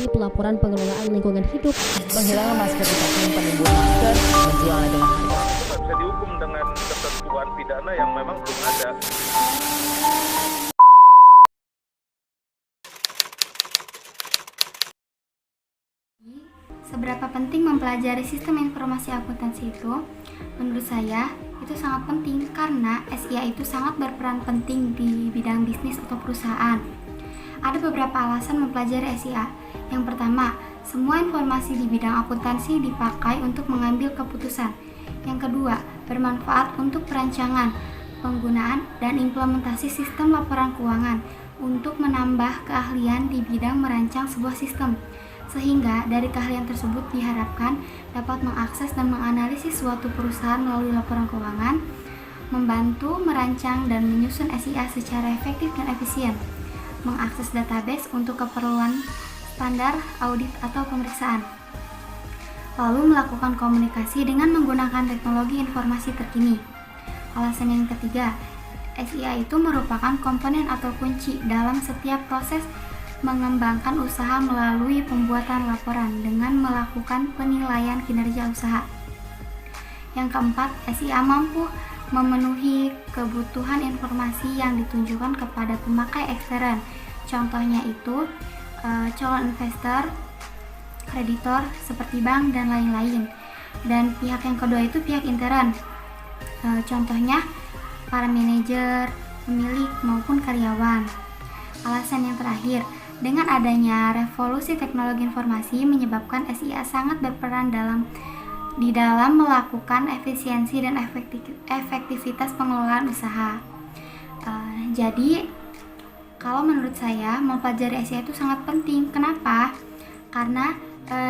Akuntansi Pelaporan Pengelolaan Lingkungan Hidup. Penghilangan masker di pakai penimbun masker, menjualnya dengan harga. Itu bisa dihukum dengan ketentuan pidana yang memang belum ada. Seberapa penting mempelajari sistem informasi akuntansi itu? Menurut saya, itu sangat penting karena SIA itu sangat berperan penting di bidang bisnis atau perusahaan. Ada beberapa alasan mempelajari SIA. Yang pertama, semua informasi di bidang akuntansi dipakai untuk mengambil keputusan. Yang kedua, bermanfaat untuk perancangan, penggunaan, dan implementasi sistem laporan keuangan untuk menambah keahlian di bidang merancang sebuah sistem. Sehingga dari keahlian tersebut diharapkan dapat mengakses dan menganalisis suatu perusahaan melalui laporan keuangan, membantu merancang dan menyusun SIA secara efektif dan efisien, mengakses database untuk keperluan standar audit atau pemeriksaan, lalu melakukan komunikasi dengan menggunakan teknologi informasi terkini. Alasan yang ketiga, SIA itu merupakan komponen atau kunci dalam setiap proses mengembangkan usaha melalui pembuatan laporan dengan melakukan penilaian kinerja usaha. Yang keempat, SIA mampu memenuhi kebutuhan informasi yang ditunjukkan kepada pemakai ekstern. Contohnya itu calon investor, kreditor seperti bank dan lain-lain. Dan pihak yang kedua itu pihak intern. Contohnya para manajer, pemilik maupun karyawan. Alasan yang terakhir, dengan adanya revolusi teknologi informasi menyebabkan SIA sangat berperan di dalam melakukan efisiensi dan efektivitas pengelolaan usaha. Jadi, kalau menurut saya mempelajari SIA itu sangat penting. Kenapa? Karena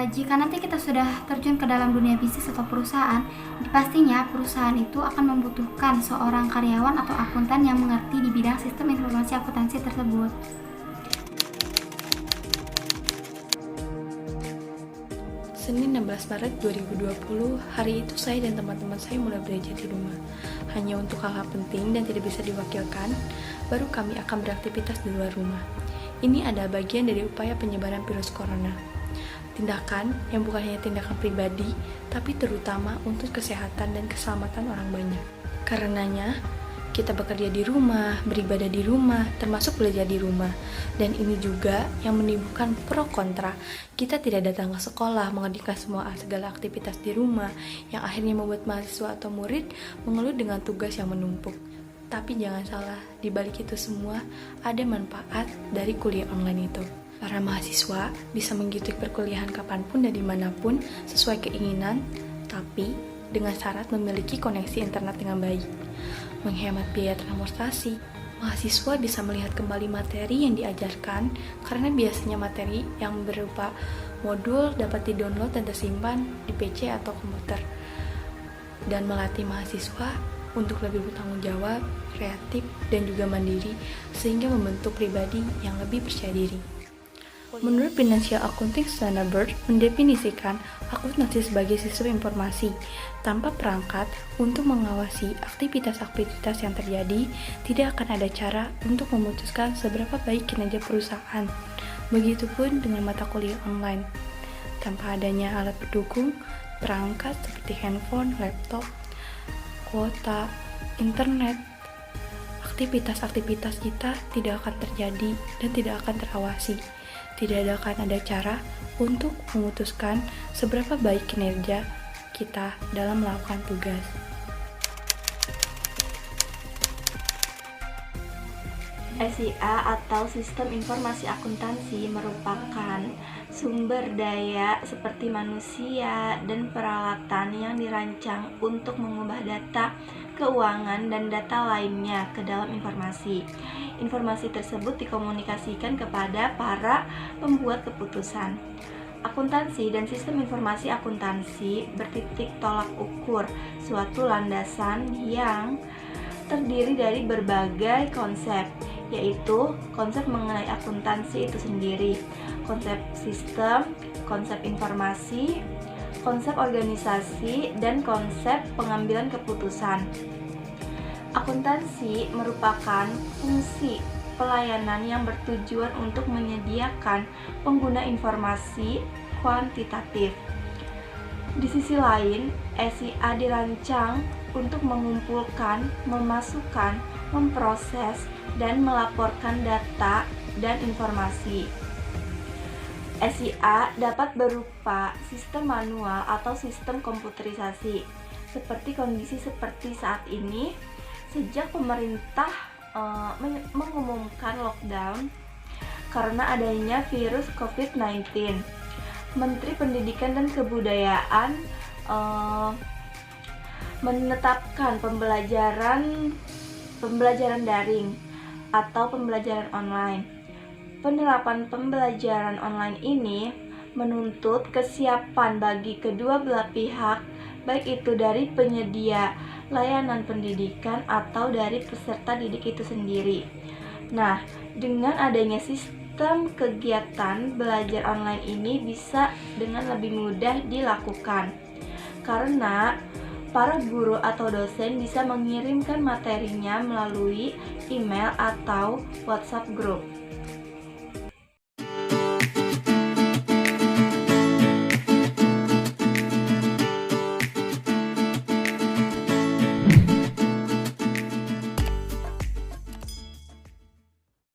jika nanti kita sudah terjun ke dalam dunia bisnis atau perusahaan, pastinya perusahaan itu akan membutuhkan seorang karyawan atau akuntan yang mengerti di bidang sistem informasi akuntansi tersebut. Senin 16 Maret 2020, hari itu saya dan teman-teman saya mulai belajar di rumah. Hanya untuk hal-hal penting dan tidak bisa diwakilkan, baru kami akan beraktivitas di luar rumah. Ini adalah bagian dari upaya penyebaran virus corona. Tindakan yang bukan hanya tindakan pribadi, tapi terutama untuk kesehatan dan keselamatan orang banyak. Karenanya, kita bekerja di rumah, beribadah di rumah, termasuk belajar di rumah. Dan ini juga yang menimbulkan pro kontra. Kita tidak datang ke sekolah, mengerjakan segala aktivitas di rumah, yang akhirnya membuat mahasiswa atau murid mengeluh dengan tugas yang menumpuk. Tapi jangan salah, di balik itu semua ada manfaat dari kuliah online itu. Para mahasiswa bisa mengikuti perkuliahan kapanpun dan dimanapun sesuai keinginan, tapi dengan syarat memiliki koneksi internet dengan baik. Menghemat biaya transportasi, mahasiswa bisa melihat kembali materi yang diajarkan karena biasanya materi yang berupa modul dapat di-download dan tersimpan di PC atau komputer, dan melatih mahasiswa untuk lebih bertanggung jawab, kreatif, dan juga mandiri sehingga membentuk pribadi yang lebih percaya diri. Menurut Financial Accounting Standard mendefinisikan akuntansi sebagai sistem informasi tanpa perangkat untuk mengawasi aktivitas-aktivitas yang terjadi. Tidak akan ada cara untuk memutuskan seberapa baik kinerja perusahaan. Begitupun dengan mata kuliah online. Tanpa adanya alat pendukung, perangkat seperti handphone, laptop, kuota, internet, aktivitas-aktivitas kita tidak akan terjadi dan tidak akan terawasi. Tidak akan ada cara untuk memutuskan seberapa baik kinerja kita dalam melakukan tugas. SIA atau Sistem Informasi Akuntansi merupakan sumber daya seperti manusia dan peralatan yang dirancang untuk mengubah data keuangan dan data lainnya ke dalam informasi. Informasi tersebut dikomunikasikan kepada para pembuat keputusan. Akuntansi dan sistem informasi akuntansi bertitik tolak ukur suatu landasan yang terdiri dari berbagai konsep, yaitu konsep mengenai akuntansi itu sendiri, konsep sistem, konsep informasi, konsep organisasi, dan konsep pengambilan keputusan. Akuntansi merupakan fungsi pelayanan yang bertujuan untuk menyediakan pengguna informasi kuantitatif. Di sisi lain, SIA dirancang untuk mengumpulkan, memasukkan, memproses, dan melaporkan data dan informasi. SIA dapat berupa sistem manual atau sistem komputerisasi. Seperti kondisi seperti saat ini, sejak pemerintah mengumumkan lockdown karena adanya virus COVID-19, Menteri Pendidikan dan Kebudayaan menetapkan pembelajaran daring atau pembelajaran online. Penerapan pembelajaran online ini menuntut kesiapan bagi kedua belah pihak, baik itu dari penyedia layanan pendidikan atau dari peserta didik itu sendiri. Nah, dengan adanya sistem kegiatan belajar online ini bisa dengan lebih mudah dilakukan, karena para guru atau dosen bisa mengirimkan materinya melalui email atau WhatsApp group.